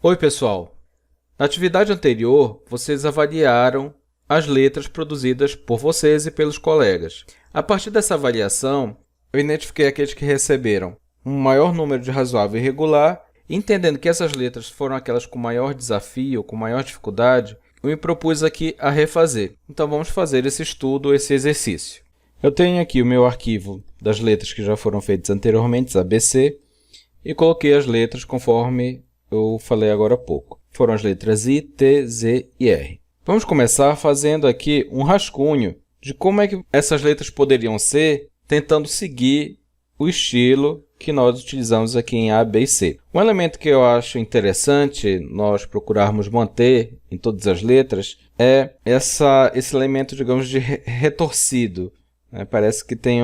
Oi, pessoal! Na atividade anterior, vocês avaliaram as letras produzidas por vocês e pelos colegas. A partir dessa avaliação, eu identifiquei aqueles que receberam um maior número de razoável e irregular, e entendendo que essas letras foram aquelas com maior desafio, com maior dificuldade, eu me propus aqui a refazer. Então vamos fazer esse estudo, esse exercício. Eu tenho aqui o meu arquivo das letras que já foram feitas anteriormente, ABC, e coloquei as letras conforme eu falei agora há pouco. Foram as letras I, T, Z e R. Vamos começar fazendo aqui um rascunho de como é que essas letras poderiam ser, tentando seguir o estilo que nós utilizamos aqui em A, B e C. Um elemento que eu acho interessante nós procurarmos manter em todas as letras é esse elemento, digamos, de retorcido. Parece que tem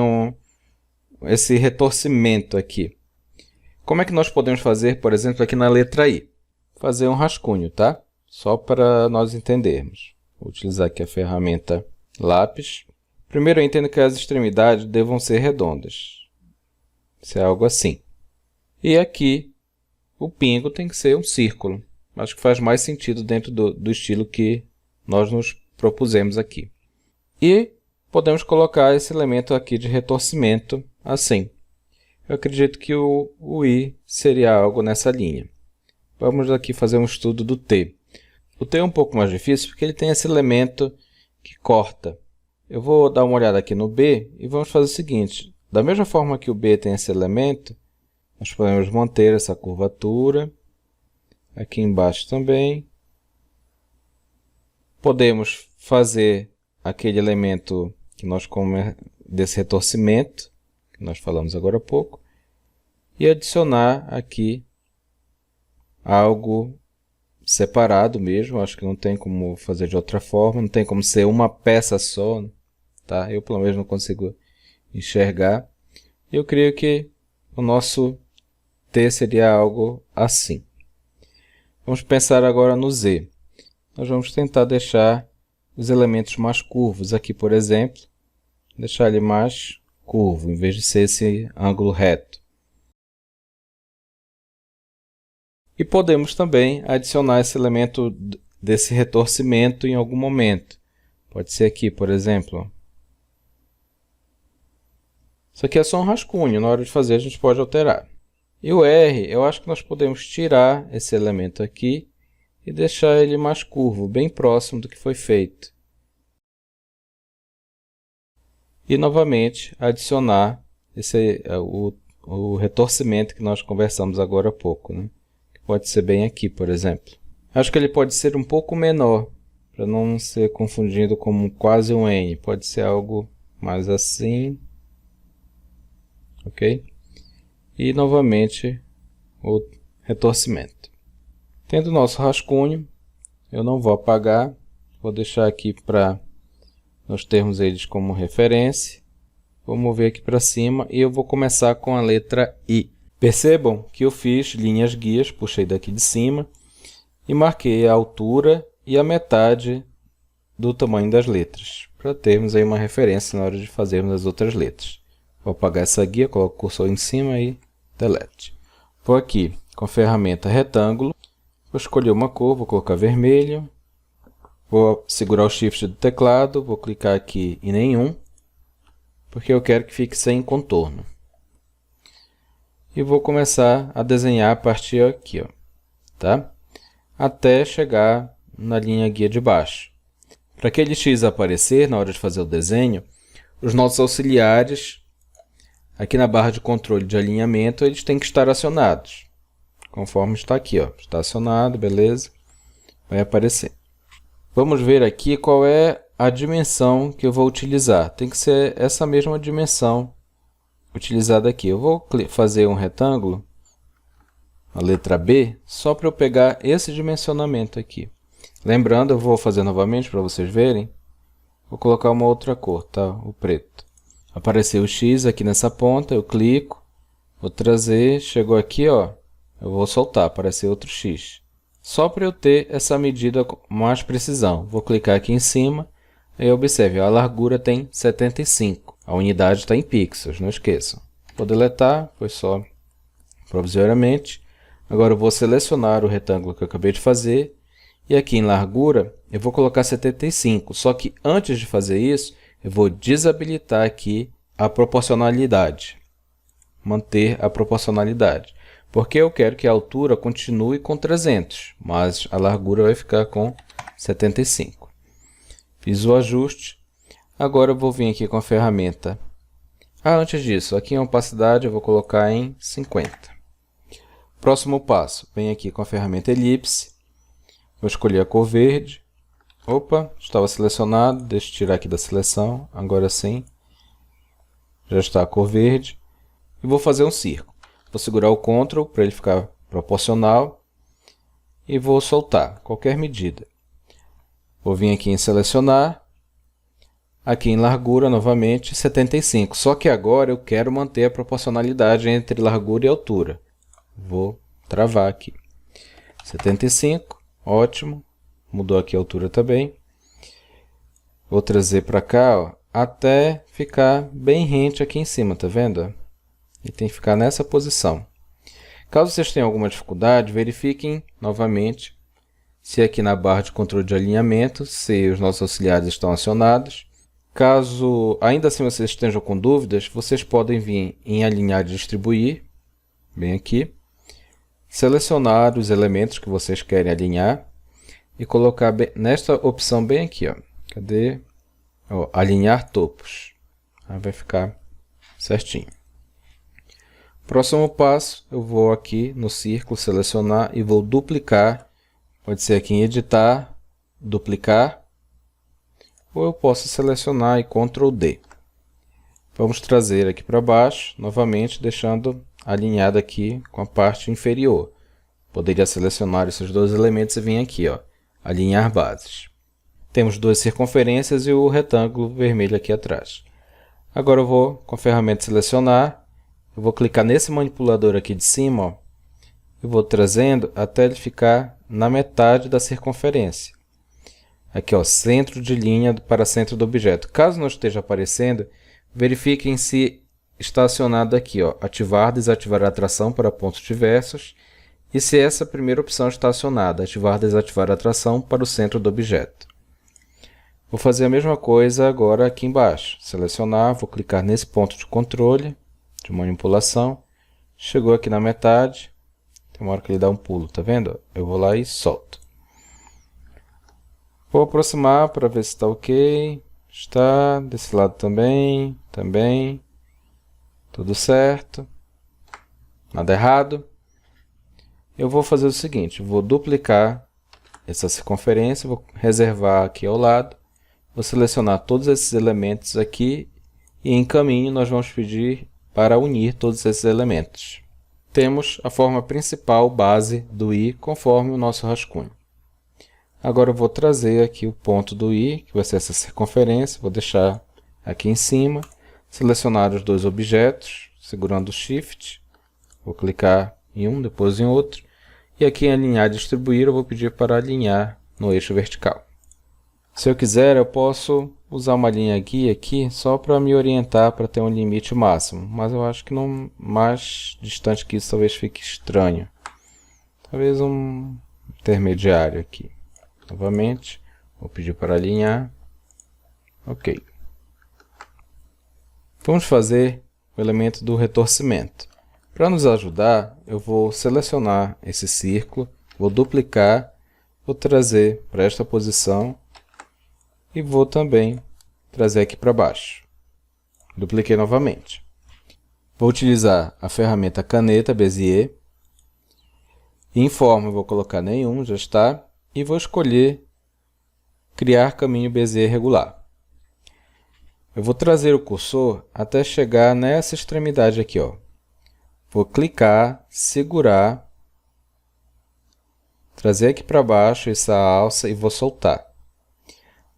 esse retorcimento aqui. Como é que nós podemos fazer, por exemplo, aqui na letra I? Fazer um rascunho, tá? Só para nós entendermos. Vou utilizar aqui a ferramenta lápis. Primeiro eu entendo que as extremidades devam ser redondas. Isso é algo assim. E aqui o pingo tem que ser um círculo. Acho que faz mais sentido dentro do estilo que nós nos propusemos aqui. E podemos colocar esse elemento aqui de retorcimento assim. Eu acredito que o I seria algo nessa linha. Vamos aqui fazer um estudo do T. O T é um pouco mais difícil porque ele tem esse elemento que corta. Eu vou dar uma olhada aqui no B e vamos fazer o seguinte. Da mesma forma que o B tem esse elemento, nós podemos manter essa curvatura. Aqui embaixo também. Podemos fazer aquele elemento que nós desse retorcimento, que nós falamos agora há pouco, e adicionar aqui algo separado mesmo. Acho que não tem como fazer de outra forma, não tem como ser uma peça só, tá? Eu pelo menos não consigo enxergar. Eu creio que o nosso T seria algo assim. Vamos pensar agora no Z. Nós vamos tentar deixar os elementos mais curvos aqui, por exemplo, deixar ele mais curvo, em vez de ser esse ângulo reto. E podemos também adicionar esse elemento desse retorcimento em algum momento. Pode ser aqui, por exemplo. Isso aqui é só um rascunho, na hora de fazer a gente pode alterar. E o R, eu acho que nós podemos tirar esse elemento aqui e deixar ele mais curvo, bem próximo do que foi feito. E novamente adicionar o retorcimento que nós conversamos agora há pouco, né? Que pode ser bem aqui, por exemplo. Acho que ele pode ser um pouco menor, para não ser confundido com quase um N. Pode ser algo mais assim. Ok? E novamente o retorcimento. Tendo o nosso rascunho, eu não vou apagar, vou deixar aqui para nós termos eles como referência. Vou mover aqui para cima e eu vou começar com a letra I. Percebam que eu fiz linhas guias, puxei daqui de cima e marquei a altura e a metade do tamanho das letras, para termos aí uma referência na hora de fazermos as outras letras. Vou apagar essa guia, coloco o cursor em cima e delete. Vou aqui com a ferramenta retângulo, vou escolher uma cor, vou colocar vermelho. Vou segurar o Shift do teclado, vou clicar aqui em nenhum, porque eu quero que fique sem contorno. E vou começar a desenhar a partir aqui, ó, tá? Até chegar na linha guia de baixo. Para aquele X aparecer na hora de fazer o desenho, os nossos auxiliares, aqui na barra de controle de alinhamento, eles têm que estar acionados. Conforme está aqui, ó, está acionado, beleza? Vai aparecer. Vamos ver aqui qual é a dimensão que eu vou utilizar. Tem que ser essa mesma dimensão utilizada aqui. Eu vou fazer um retângulo, a letra B, só para eu pegar esse dimensionamento aqui. Lembrando, eu vou fazer novamente para vocês verem. Vou colocar uma outra cor, tá? O preto. Apareceu o X aqui nessa ponta, eu clico, vou trazer, chegou aqui, ó, eu vou soltar, apareceu outro X. Só para eu ter essa medida com mais precisão. Vou clicar aqui em cima e observe, a largura tem 75. A unidade está em pixels, não esqueçam. Vou deletar, foi só provisoriamente. Agora eu vou selecionar o retângulo que eu acabei de fazer. E aqui em largura, eu vou colocar 75. Só que antes de fazer isso, eu vou desabilitar aqui a proporcionalidade. Manter a proporcionalidade. Porque eu quero que a altura continue com 300, mas a largura vai ficar com 75. Fiz o ajuste. Agora eu vou vir aqui com a ferramenta. Antes disso, aqui em opacidade eu vou colocar em 50. Próximo passo, venho aqui com a ferramenta elipse. Vou escolher a cor verde. Opa, estava selecionado. Deixa eu tirar aqui da seleção. Agora sim. Já está a cor verde. E vou fazer um círculo. Vou segurar o Ctrl para ele ficar proporcional. E vou soltar qualquer medida. Vou vir aqui em selecionar. Aqui em largura, novamente, 75. Só que agora eu quero manter a proporcionalidade entre largura e altura. Vou travar aqui. 75, ótimo. Mudou aqui a altura também. Vou trazer para cá, ó, até ficar bem rente aqui em cima, tá vendo? E tem que ficar nessa posição. Caso vocês tenham alguma dificuldade, verifiquem novamente se aqui na barra de controle de alinhamento, se os nossos auxiliares estão acionados. Caso ainda assim vocês estejam com dúvidas, vocês podem vir em alinhar e distribuir, bem aqui, selecionar os elementos que vocês querem alinhar e colocar nesta opção bem aqui, ó. Cadê? Ó, alinhar topos. Aí vai ficar certinho. Próximo passo, eu vou aqui no círculo, selecionar e vou duplicar. Pode ser aqui em editar, duplicar. Ou eu posso selecionar e Ctrl D. Vamos trazer aqui para baixo, novamente deixando alinhado aqui com a parte inferior. Poderia selecionar esses dois elementos e vir aqui, ó, alinhar bases. Temos duas circunferências e o retângulo vermelho aqui atrás. Agora eu vou com a ferramenta selecionar, eu vou clicar nesse manipulador aqui de cima, ó, e vou trazendo até ele ficar na metade da circunferência. Aqui, ó, centro de linha para centro do objeto. Caso não esteja aparecendo, verifiquem se está acionado aqui, ó, ativar, desativar a atração para pontos diversos. E se essa primeira opção está acionada, ativar, desativar a atração para o centro do objeto. Vou fazer a mesma coisa agora aqui embaixo. Selecionar, vou clicar nesse ponto de controle, de manipulação. Chegou aqui na metade, tem uma hora que ele dá um pulo, tá vendo? Eu vou lá e solto. Vou aproximar para ver se está ok. Está. Desse lado também. Também. Tudo certo. Nada errado. Eu vou fazer o seguinte. Vou duplicar essa circunferência. Vou reservar aqui ao lado. Vou selecionar todos esses elementos aqui. E em caminho nós vamos pedir para unir todos esses elementos. Temos a forma principal base do i conforme o nosso rascunho. Agora eu vou trazer aqui o ponto do i, que vai ser essa circunferência, vou deixar aqui em cima, selecionar os dois objetos, segurando o Shift, vou clicar em um, depois em outro, e aqui em alinhar e distribuir eu vou pedir para alinhar no eixo vertical. Se eu quiser, eu posso usar uma linha guia aqui, só para me orientar para ter um limite máximo, mas eu acho que não mais distante que isso talvez fique estranho. Talvez um intermediário aqui. Novamente, vou pedir para alinhar. Ok. Vamos fazer o elemento do retorcimento. Para nos ajudar, eu vou selecionar esse círculo, vou duplicar, vou trazer para esta posição e vou também trazer aqui para baixo. Dupliquei novamente. Vou utilizar a ferramenta caneta Bezier. Em forma eu vou colocar nenhum, já está. E vou escolher criar caminho Bezier regular. Eu vou trazer o cursor até chegar nessa extremidade aqui, ó. Vou clicar, segurar, trazer aqui para baixo essa alça e vou soltar.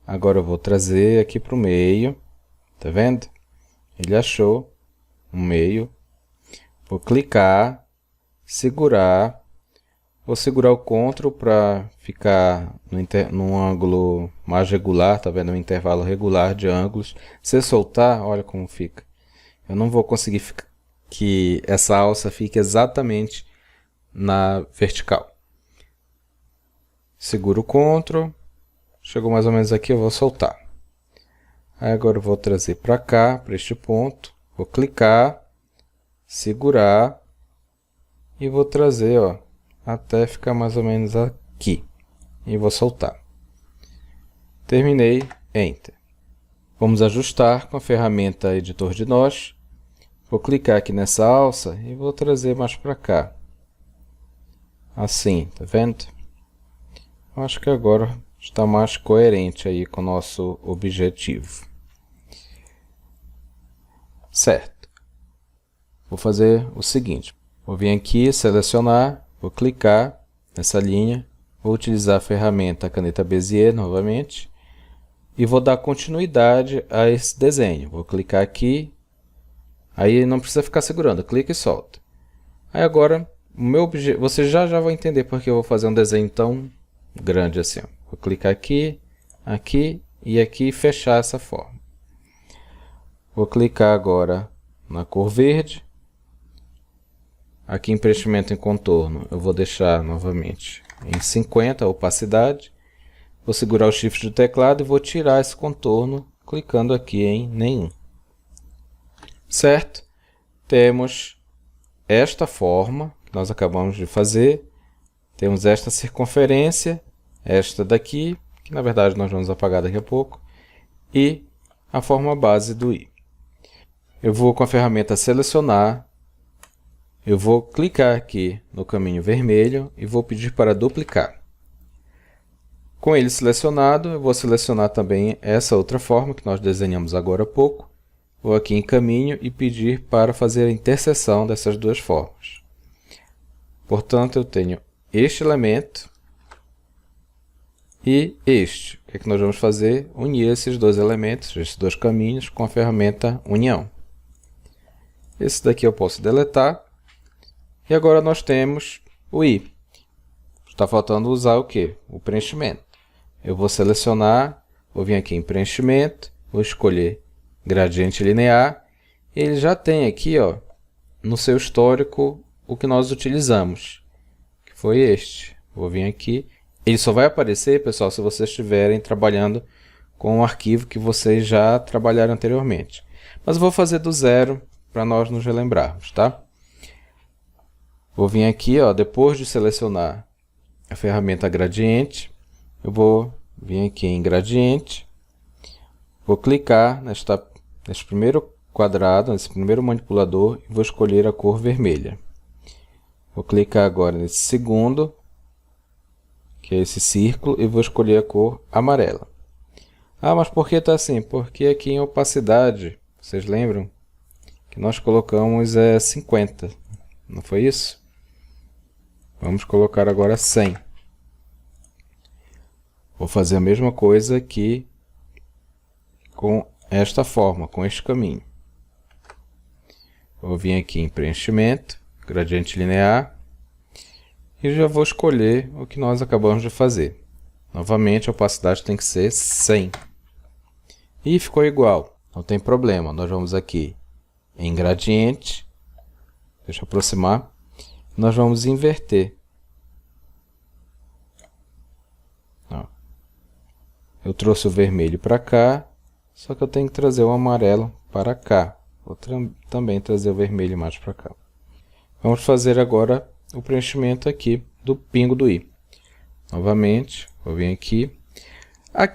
Agora eu vou trazer aqui para o meio, tá vendo? Ele achou um meio. Vou clicar, segurar. Vou segurar o Ctrl para ficar num ângulo mais regular, tá vendo? Um intervalo regular de ângulos. Se eu soltar, olha como fica. Eu não vou conseguir que essa alça fique exatamente na vertical. Seguro o Ctrl, chegou mais ou menos aqui, eu vou soltar. Aí agora eu vou trazer para cá, para este ponto, vou clicar, segurar e vou trazer, ó, até ficar mais ou menos aqui. E vou soltar. Terminei, Enter. Vamos ajustar com a ferramenta Editor de Nós. Vou clicar aqui nessa alça e vou trazer mais para cá. Assim, tá vendo? Acho que agora está mais coerente aí com o nosso objetivo. Certo. Vou fazer o seguinte. Vou vir aqui, selecionar, vou clicar nessa linha. Vou utilizar a ferramenta Caneta Bezier novamente. E vou dar continuidade a esse desenho. Vou clicar aqui. Aí não precisa ficar segurando. Clica e solta. Aí agora, o meu objetivo... Você já vai entender porque eu vou fazer um desenho tão grande assim. Ó. Vou clicar aqui, aqui e aqui e fechar essa forma. Vou clicar agora na cor verde. Aqui em preenchimento em contorno, eu vou deixar novamente em 50 a opacidade. Vou segurar o Shift do teclado e vou tirar esse contorno, clicando aqui em nenhum. Certo? Temos esta forma que nós acabamos de fazer. Temos esta circunferência, esta daqui, que na verdade nós vamos apagar daqui a pouco, e a forma base do i. Eu vou com a ferramenta selecionar, eu vou clicar aqui no caminho vermelho e vou pedir para duplicar. Com ele selecionado, eu vou selecionar também essa outra forma que nós desenhamos agora há pouco. Vou aqui em caminho e pedir para fazer a interseção dessas duas formas. Portanto, eu tenho este elemento e este. O que é que nós vamos fazer? Unir esses dois elementos, esses dois caminhos, com a ferramenta União. Esse daqui eu posso deletar. E agora nós temos o i. Está faltando usar o quê? O preenchimento. Eu vou selecionar, vou vir aqui em preenchimento, vou escolher gradiente linear. E ele já tem aqui, ó, no seu histórico o que nós utilizamos, que foi este. Vou vir aqui. Ele só vai aparecer, pessoal, se vocês estiverem trabalhando com um arquivo que vocês já trabalharam anteriormente. Mas eu vou fazer do zero para nós nos relembrarmos, tá? Vou vir aqui, ó, depois de selecionar a ferramenta gradiente, eu vou vir aqui em gradiente, vou clicar neste primeiro quadrado, nesse primeiro manipulador, e vou escolher a cor vermelha. Vou clicar agora nesse segundo, que é esse círculo, e vou escolher a cor amarela. Ah, mas por que está assim? Porque aqui em opacidade, vocês lembram que nós colocamos 50, não foi isso? Vamos colocar agora 100. Vou fazer a mesma coisa aqui com esta forma, com este caminho. Vou vir aqui em preenchimento, gradiente linear, e já vou escolher o que nós acabamos de fazer. Novamente, a opacidade tem que ser 100. E ficou igual, não tem problema. Nós vamos aqui em gradiente, deixa eu aproximar, nós vamos inverter. Ó. Eu trouxe o vermelho para cá, só que eu tenho que trazer o amarelo para cá. Vou também trazer o vermelho mais para cá. Vamos fazer agora o preenchimento aqui do pingo do i. Novamente, vou vir aqui.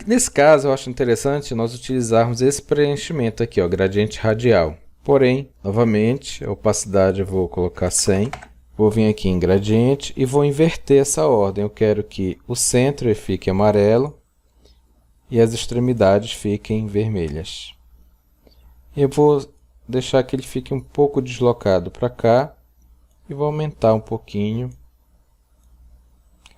Nesse caso, eu acho interessante nós utilizarmos esse preenchimento aqui, ó, gradiente radial. Porém, novamente, a opacidade eu vou colocar 100. Vou vir aqui em gradiente e vou inverter essa ordem. Eu quero que o centro fique amarelo e as extremidades fiquem vermelhas. Eu vou deixar que ele fique um pouco deslocado para cá e vou aumentar um pouquinho.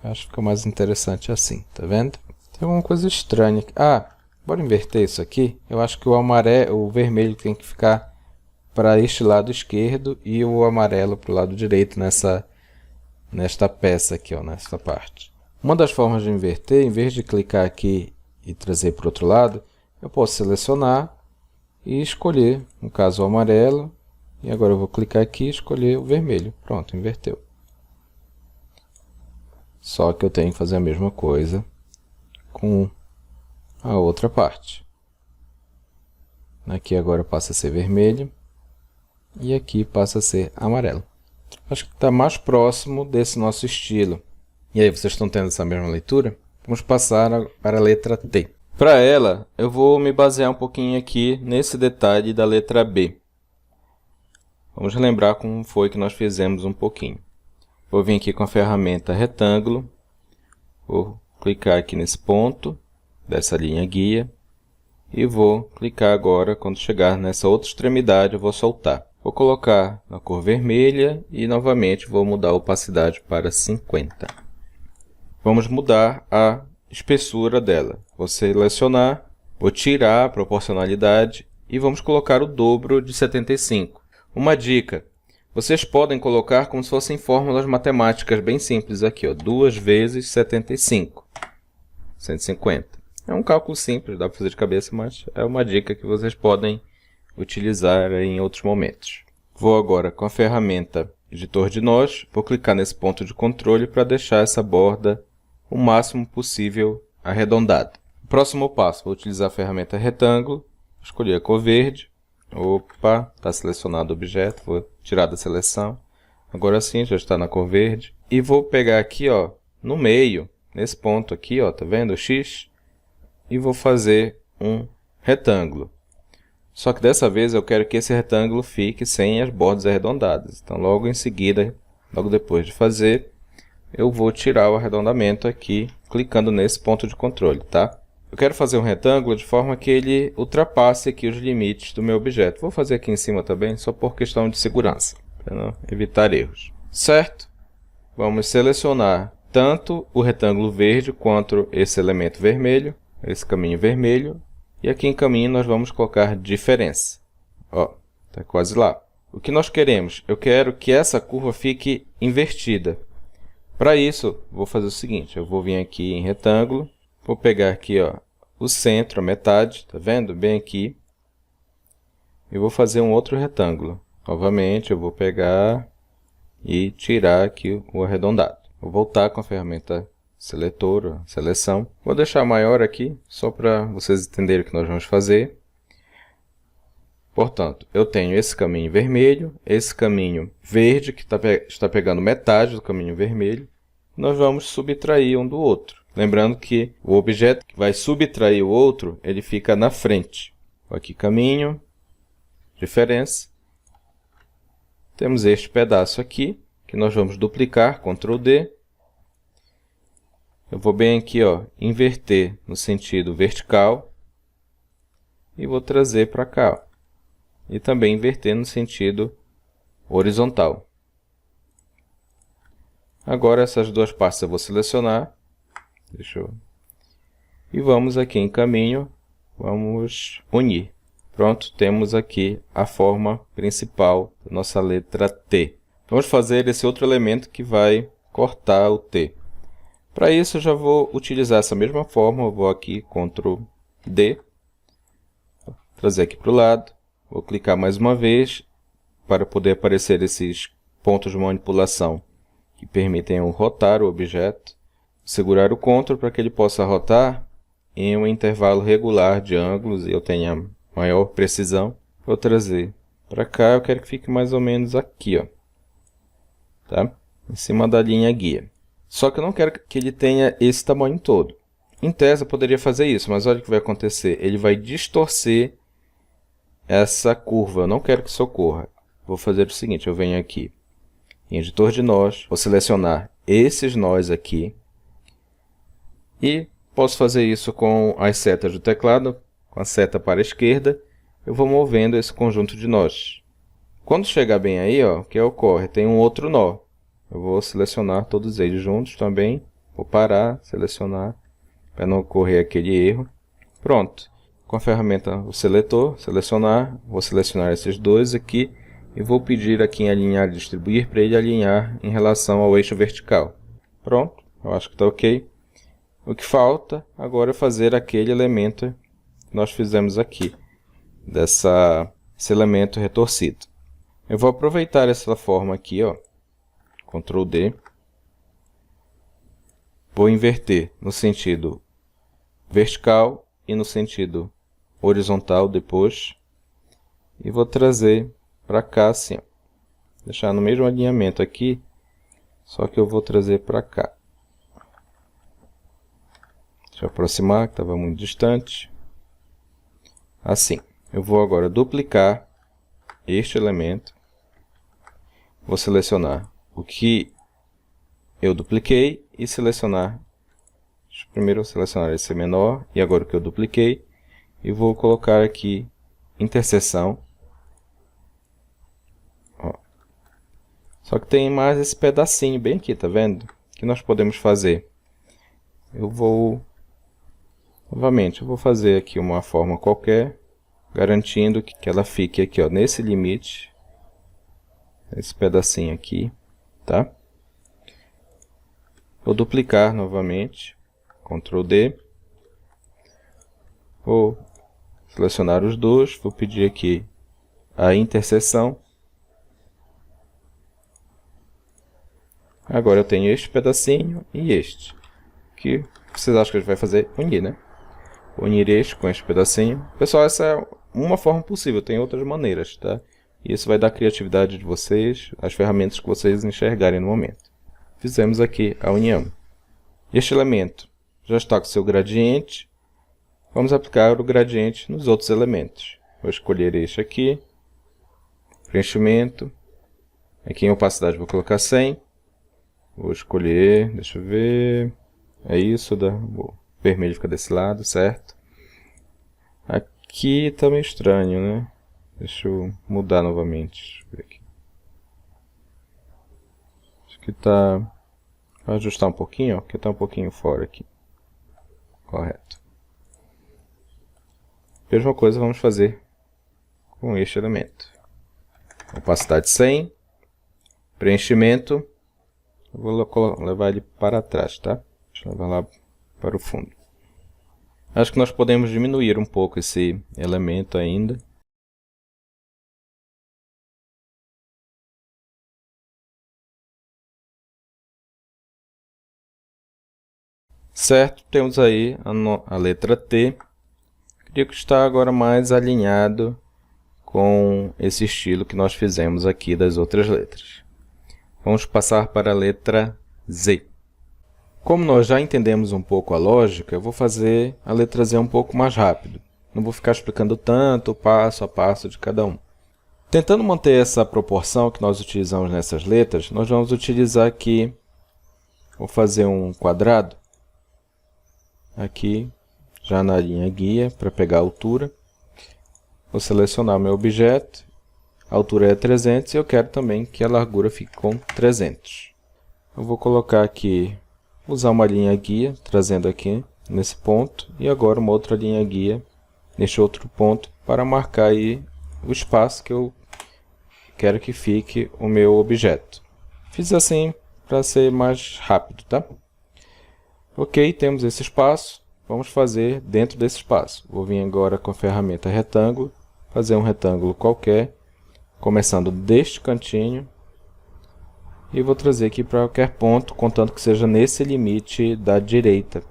Acho que fica mais interessante assim, tá vendo? Tem alguma coisa estranha aqui. Ah, bora inverter isso aqui. Eu acho que o vermelho tem que ficar para este lado esquerdo e o amarelo para o lado direito nesta peça aqui, ó, nesta parte. Uma das formas de inverter, em vez de clicar aqui e trazer para o outro lado, eu posso selecionar e escolher, no caso, o amarelo. E agora eu vou clicar aqui e escolher o vermelho. Pronto, inverteu. Só que eu tenho que fazer a mesma coisa com a outra parte. Aqui agora passa a ser vermelho e aqui passa a ser amarelo. Acho que está mais próximo desse nosso estilo. E aí, vocês estão tendo essa mesma leitura? Vamos passar para a letra T. Para ela, eu vou me basear um pouquinho aqui nesse detalhe da letra B. Vamos lembrar como foi que nós fizemos um pouquinho. Vou vir aqui com a ferramenta retângulo. Vou clicar aqui nesse ponto dessa linha guia. E vou clicar agora, quando chegar nessa outra extremidade, eu vou soltar. Vou colocar na cor vermelha e novamente vou mudar a opacidade para 50. Vamos mudar a espessura dela. Vou selecionar, vou tirar a proporcionalidade e vamos colocar o dobro de 75. Uma dica, vocês podem colocar como se fossem fórmulas matemáticas bem simples aqui, ó, 2 vezes 75, 150. É um cálculo simples, dá para fazer de cabeça, mas é uma dica que vocês podem utilizar em outros momentos. Vou agora com a ferramenta editor de nós, vou clicar nesse ponto de controle para deixar essa borda o máximo possível arredondada. Próximo passo, vou utilizar a ferramenta retângulo, escolher a cor verde. Opa, está selecionado o objeto, vou tirar da seleção. Agora sim, já está na cor verde. E vou pegar aqui, ó, no meio, nesse ponto aqui, ó, tá vendo o X? E vou fazer um retângulo. Só que dessa vez eu quero que esse retângulo fique sem as bordas arredondadas. Então logo em seguida, logo depois de fazer, eu vou tirar o arredondamento aqui, clicando nesse ponto de controle, tá? Eu quero fazer um retângulo de forma que ele ultrapasse aqui os limites do meu objeto. Vou fazer aqui em cima também, só por questão de segurança, para não evitar erros. Certo? Vamos selecionar tanto o retângulo verde quanto esse elemento vermelho, esse caminho vermelho. E aqui em caminho nós vamos colocar diferença. Ó, tá quase lá. O que nós queremos? Eu quero que essa curva fique invertida. Para isso, vou fazer o seguinte, eu vou vir aqui em retângulo, vou pegar aqui, ó, o centro, a metade, tá vendo? Bem aqui. E vou fazer um outro retângulo. Novamente, eu vou pegar e tirar aqui o arredondado. Vou voltar com a ferramenta seletor, seleção. Vou deixar maior aqui, só para vocês entenderem o que nós vamos fazer. Portanto, eu tenho esse caminho vermelho, esse caminho verde, que está pegando metade do caminho vermelho. Nós vamos subtrair um do outro. Lembrando que o objeto que vai subtrair o outro, ele fica na frente. Aqui caminho, diferença. Temos este pedaço aqui, que nós vamos duplicar, Ctrl D. Eu vou bem aqui, ó, inverter no sentido vertical. E vou trazer para cá, ó. E também inverter no sentido horizontal. Agora essas duas partes eu vou selecionar. E vamos aqui em caminho, vamos unir. Pronto, temos aqui a forma principal da nossa letra T. Vamos fazer esse outro elemento que vai cortar o T. Para isso eu já vou utilizar essa mesma forma, eu vou aqui, Ctrl D, trazer aqui para o lado. Vou clicar mais uma vez para poder aparecer esses pontos de manipulação que permitem eu rotar o objeto. Segurar o Ctrl para que ele possa rotar em um intervalo regular de ângulos e eu tenha maior precisão. Vou trazer para cá, eu quero que fique mais ou menos aqui, ó, tá? Em cima da linha guia. Só que eu não quero que ele tenha esse tamanho todo. Em tese eu poderia fazer isso, mas olha o que vai acontecer. Ele vai distorcer essa curva, eu não quero que isso ocorra. Vou fazer o seguinte, eu venho aqui em editor de nós, vou selecionar esses nós aqui e posso fazer isso com as setas do teclado, com a seta para a esquerda, eu vou movendo esse conjunto de nós. Quando chegar bem aí, ó, o que ocorre? Tem um outro nó. Eu vou selecionar todos eles juntos também, vou parar, selecionar, para não ocorrer aquele erro. Pronto. Com a ferramenta o seletor, selecionar, vou selecionar esses dois aqui e vou pedir aqui em alinhar e distribuir para ele alinhar em relação ao eixo vertical. Pronto, eu acho que está ok. O que falta agora é fazer aquele elemento que nós fizemos aqui, esse elemento retorcido. Eu vou aproveitar essa forma aqui, ó, Ctrl D, Vou inverter no sentido vertical e no sentido horizontal depois. E vou trazer para cá assim, ó. Deixar no mesmo alinhamento aqui, só que eu vou trazer para cá. Deixa eu aproximar, que estava muito distante. Assim, eu vou agora duplicar este elemento. Vou selecionar o que eu dupliquei e selecionar. Deixa eu primeiro selecionar esse menor e agora o que eu dupliquei. E vou colocar aqui interseção. Ó. Só que tem mais esse pedacinho bem aqui, tá vendo? O que nós podemos fazer? Novamente, eu vou fazer aqui uma forma qualquer, garantindo que ela fique aqui, ó, nesse limite. Esse pedacinho aqui, tá? Vou duplicar novamente, Ctrl D. Vou selecionar os dois, vou pedir aqui a interseção. Agora eu tenho este pedacinho e este. Que vocês acham que a gente vai fazer? Unir, né? Unir este com este pedacinho. Pessoal, essa é uma forma possível, tem outras maneiras, tá? E isso vai dar criatividade de vocês, as ferramentas que vocês enxergarem no momento. Fizemos aqui a união. Este elemento já está com seu gradiente. Vamos aplicar o gradiente nos outros elementos. Vou escolher este aqui. Preenchimento. Aqui em opacidade vou colocar 100. Vou escolher, deixa eu ver. É isso, o vermelho fica desse lado, certo? Aqui tá meio estranho, né? Deixa eu mudar novamente. Deixa eu ver aqui. Acho que tá... Vou ajustar um pouquinho, ó, que tá um pouquinho fora aqui. Correto. Mesma coisa vamos fazer com este elemento. Opacidade 100. Preenchimento. Eu vou levar ele para trás, tá? Deixa eu levar lá para o fundo. Acho que nós podemos diminuir um pouco esse elemento ainda. Certo, temos aí a letra T. Queria que está agora mais alinhado com esse estilo que nós fizemos aqui das outras letras. Vamos passar para a letra Z. Como nós já entendemos um pouco a lógica, eu vou fazer a letra Z um pouco mais rápido. Não vou ficar explicando tanto passo a passo de cada um. Tentando manter essa proporção que nós utilizamos nessas letras, nós vamos utilizar aqui, vou fazer um quadrado, aqui, já na linha guia, para pegar a altura. Vou selecionar o meu objeto, a altura é 300 e eu quero também que a largura fique com 300. Eu vou colocar aqui, usar uma linha guia, trazendo aqui nesse ponto, e agora uma outra linha guia neste outro ponto, para marcar aí o espaço que eu quero que fique o meu objeto. Fiz assim para ser mais rápido, tá? Ok, temos esse espaço, vamos fazer dentro desse espaço. Vou vir agora com a ferramenta retângulo, fazer um retângulo qualquer, começando deste cantinho, e vou trazer aqui para qualquer ponto, contanto que seja nesse limite da direita,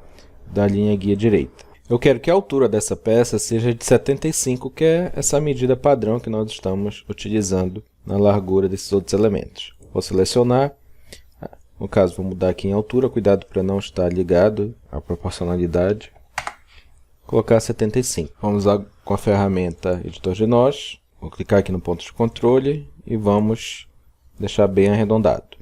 da linha guia direita. Eu quero que a altura dessa peça seja de 75, que é essa medida padrão que nós estamos utilizando na largura desses outros elementos. Vou selecionar, no caso vou mudar aqui em altura, cuidado para não estar ligado à proporcionalidade. Colocar 75. Vamos usar com a ferramenta editor de nós. Vou clicar aqui no ponto de controle e vamos deixar bem arredondado,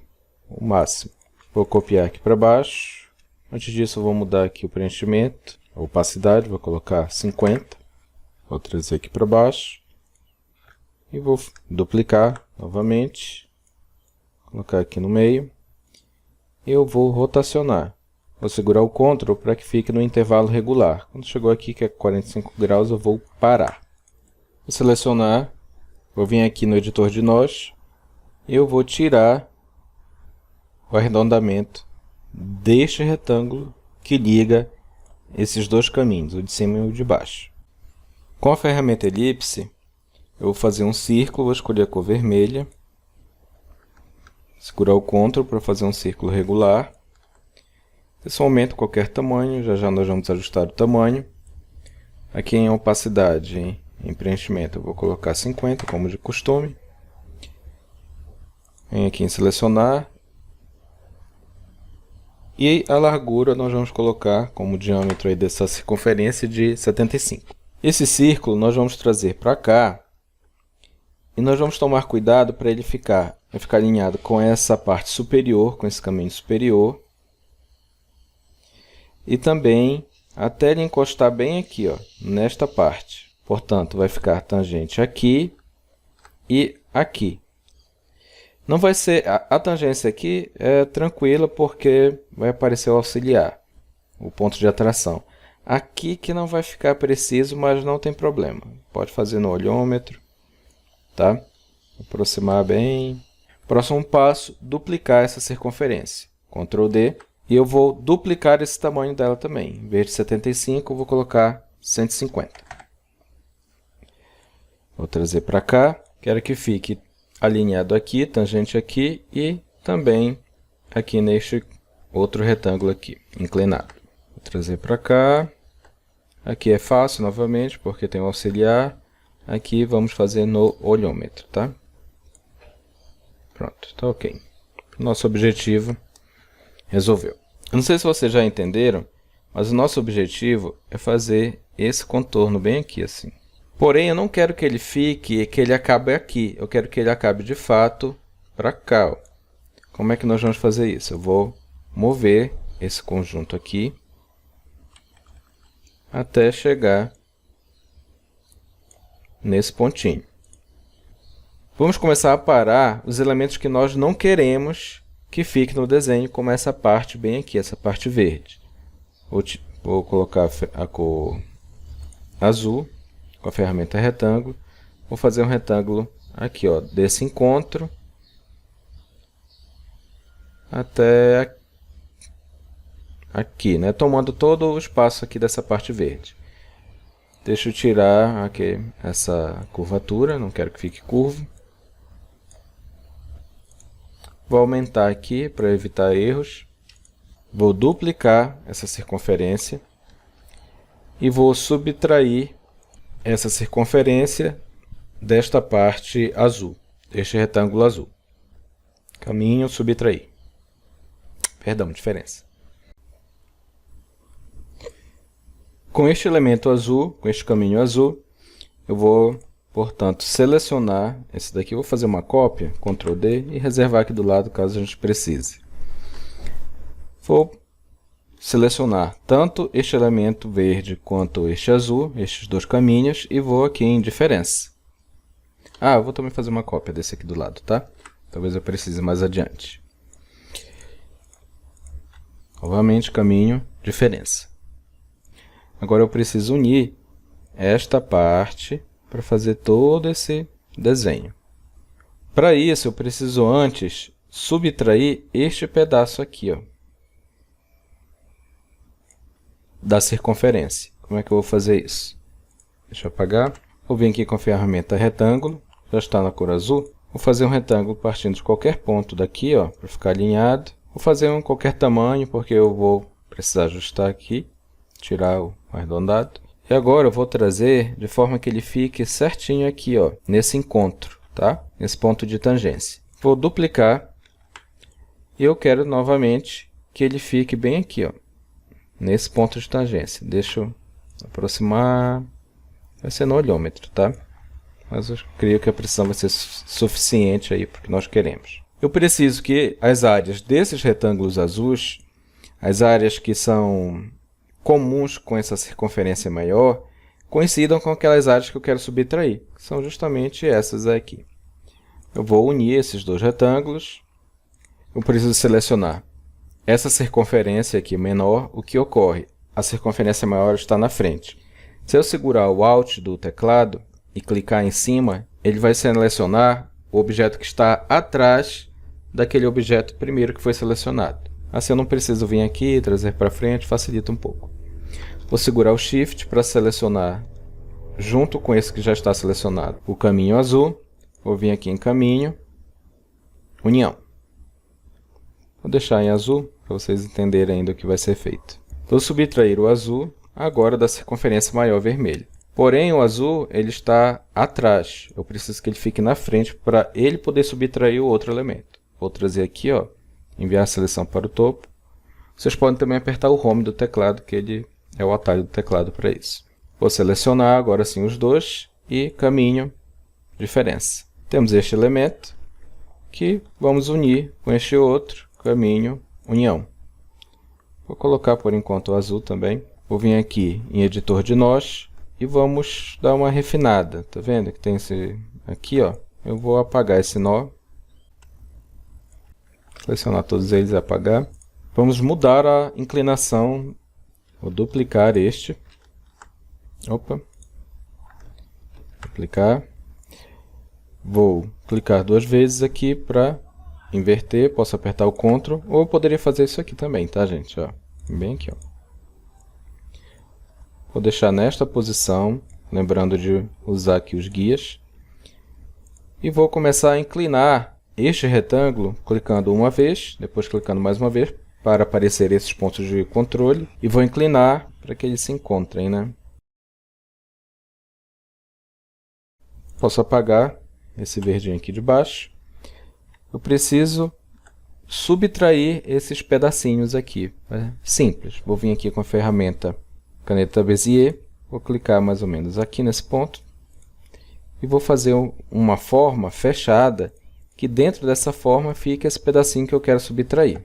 o máximo. Vou copiar aqui para baixo. Antes disso eu vou mudar aqui o preenchimento, a opacidade, vou colocar 50. Vou trazer aqui para baixo. E vou duplicar novamente. Colocar aqui no meio. E eu vou rotacionar. Vou segurar o Ctrl para que fique no intervalo regular. Quando chegou aqui, que é 45 graus, eu vou parar. Vou selecionar, vou vir aqui no editor de nós. E eu vou tirar o arredondamento deste retângulo que liga esses dois caminhos, o de cima e o de baixo. Com a ferramenta elipse, eu vou fazer um círculo, vou escolher a cor vermelha. Segurar o Ctrl para fazer um círculo regular. Isso aumenta qualquer tamanho, já nós vamos ajustar o tamanho. Aqui em opacidade, em preenchimento, eu vou colocar 50, como de costume. Venho aqui em selecionar. E a largura nós vamos colocar como diâmetro aí dessa circunferência de 75. Esse círculo nós vamos trazer para cá. E nós vamos tomar cuidado para ele ficar alinhado com essa parte superior, com esse caminho superior. E também até ele encostar bem aqui, ó, nesta parte. Portanto, vai ficar tangente aqui e aqui. Não vai ser a tangência aqui é tranquila porque vai aparecer o auxiliar, o ponto de atração. Aqui que não vai ficar preciso, mas não tem problema. Pode fazer no olhômetro, tá? Aproximar bem. Próximo passo, duplicar essa circunferência. Ctrl D. E eu vou duplicar esse tamanho dela também. Em vez de 75, eu vou colocar 150. Vou trazer para cá. Quero que fique alinhado aqui, tangente aqui e também aqui neste outro retângulo aqui, inclinado. Vou trazer para cá. Aqui é fácil novamente, porque tem o auxiliar. Aqui vamos fazer no olhômetro, tá? Pronto, tá ok. Nosso objetivo resolveu. Eu não sei se vocês já entenderam, mas o nosso objetivo é fazer esse contorno bem aqui, assim. Porém, eu não quero que ele fique, que ele acabe aqui. Eu quero que ele acabe de fato para cá, ó. Como é que nós vamos fazer isso? Eu vou mover esse conjunto aqui até chegar nesse pontinho. Vamos começar a parar os elementos que nós não queremos que fique no desenho, como essa parte bem aqui, essa parte verde. Vou colocar a cor azul com a ferramenta retângulo. Vou fazer um retângulo aqui, ó, desse encontro até aqui, né? Tomando todo o espaço aqui dessa parte verde. Deixa eu tirar aqui essa curvatura, não quero que fique curvo. Vou aumentar aqui para evitar erros. Vou duplicar essa circunferência e vou subtrair essa circunferência desta parte azul, deste retângulo azul. Caminho, subtrair. Perdão, diferença. Com este elemento azul, com este caminho azul, eu vou, portanto, selecionar esse daqui. Vou fazer uma cópia, Ctrl D, e reservar aqui do lado caso a gente precise. Vou selecionar tanto este elemento verde quanto este azul, estes dois caminhos, e vou aqui em diferença. Ah, eu vou também fazer uma cópia desse aqui do lado, tá? Talvez eu precise mais adiante. Novamente, caminho, diferença. Agora eu preciso unir esta parte para fazer todo esse desenho. Para isso, eu preciso antes subtrair este pedaço aqui, ó, da circunferência. Como é que eu vou fazer isso? Deixa eu apagar. Vou vir aqui com a ferramenta retângulo, já está na cor azul. Vou fazer um retângulo partindo de qualquer ponto daqui, ó, para ficar alinhado. Vou fazer um qualquer tamanho, porque eu vou precisar ajustar aqui, tirar o arredondado. E agora eu vou trazer de forma que ele fique certinho aqui, ó, nesse encontro, tá? Nesse ponto de tangência. Vou duplicar e eu quero novamente que ele fique bem aqui, ó, nesse ponto de tangência. Deixa eu aproximar. Vai ser no olhômetro, tá? Mas eu creio que a precisão vai ser suficiente aí para o que nós queremos. Eu preciso que as áreas desses retângulos azuis, as áreas que são comuns com essa circunferência maior, coincidam com aquelas áreas que eu quero subtrair, que são justamente essas aqui. Eu vou unir esses dois retângulos. Eu preciso selecionar essa circunferência aqui menor. O que ocorre? A circunferência maior está na frente. Se eu segurar o Alt do teclado e clicar em cima, ele vai selecionar o objeto que está atrás daquele objeto primeiro que foi selecionado. Assim eu não preciso vir aqui e trazer para frente, facilita um pouco. Vou segurar o Shift para selecionar, junto com esse que já está selecionado, o caminho azul. Vou vir aqui em caminho, união. Vou deixar em azul, para vocês entenderem ainda o que vai ser feito. Vou subtrair o azul agora da circunferência maior vermelha. Porém, o azul ele está atrás. Eu preciso que ele fique na frente para ele poder subtrair o outro elemento. Vou trazer aqui, ó, enviar a seleção para o topo. Vocês podem também apertar o Home do teclado, que ele é o atalho do teclado para isso. Vou selecionar agora sim os dois e caminho, diferença. Temos este elemento que vamos unir com este outro, caminho, união. Vou colocar por enquanto o azul também. Vou vir aqui em editor de nós e vamos dar uma refinada. Tá vendo que tem esse aqui, ó? Eu vou apagar esse nó. Selecionar todos eles e apagar. Vamos mudar a inclinação. Vou duplicar este. Opa. Duplicar. Vou clicar duas vezes aqui para inverter. Posso apertar o Ctrl. Ou eu poderia fazer isso aqui também, tá, gente? Ó, bem aqui, ó. Vou deixar nesta posição, lembrando de usar aqui os guias. E vou começar a inclinar este retângulo, clicando uma vez, depois clicando mais uma vez, para aparecer esses pontos de controle. E vou inclinar para que eles se encontrem, né? Posso apagar esse verdinho aqui de baixo. Eu preciso subtrair esses pedacinhos aqui. É simples. Vou vir aqui com a ferramenta caneta Bezier, vou clicar mais ou menos aqui nesse ponto e vou fazer uma forma fechada que dentro dessa forma fique esse pedacinho que eu quero subtrair.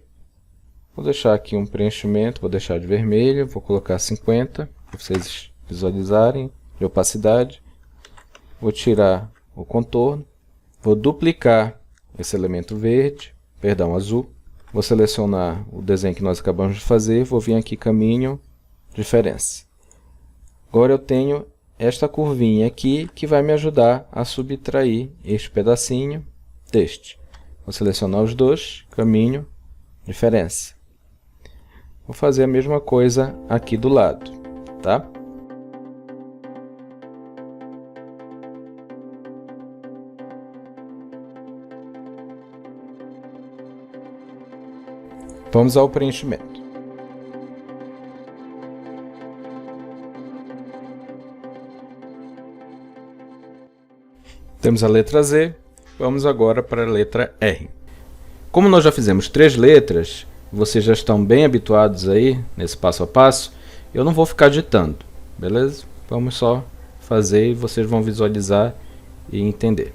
Vou deixar aqui um preenchimento, vou deixar de vermelho, vou colocar 50 para vocês visualizarem, de opacidade. Vou tirar o contorno, vou duplicar esse elemento verde, perdão, azul. Vou selecionar o desenho que nós acabamos de fazer, vou vir aqui caminho, diferença. Agora eu tenho esta curvinha aqui que vai me ajudar a subtrair este pedacinho deste. Vou selecionar os dois, caminho, diferença. Vou fazer a mesma coisa aqui do lado, tá? Vamos ao preenchimento. Temos a letra Z, vamos agora para a letra R. Como nós já fizemos 3 letras, vocês já estão bem habituados aí nesse passo a passo, eu não vou ficar ditando, beleza? Vamos só fazer e vocês vão visualizar e entender.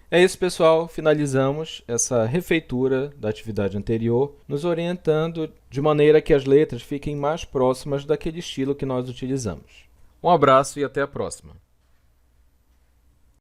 É isso, pessoal. Finalizamos essa refeitura da atividade anterior, nos orientando de maneira que as letras fiquem mais próximas daquele estilo que nós utilizamos. Um abraço e até a próxima.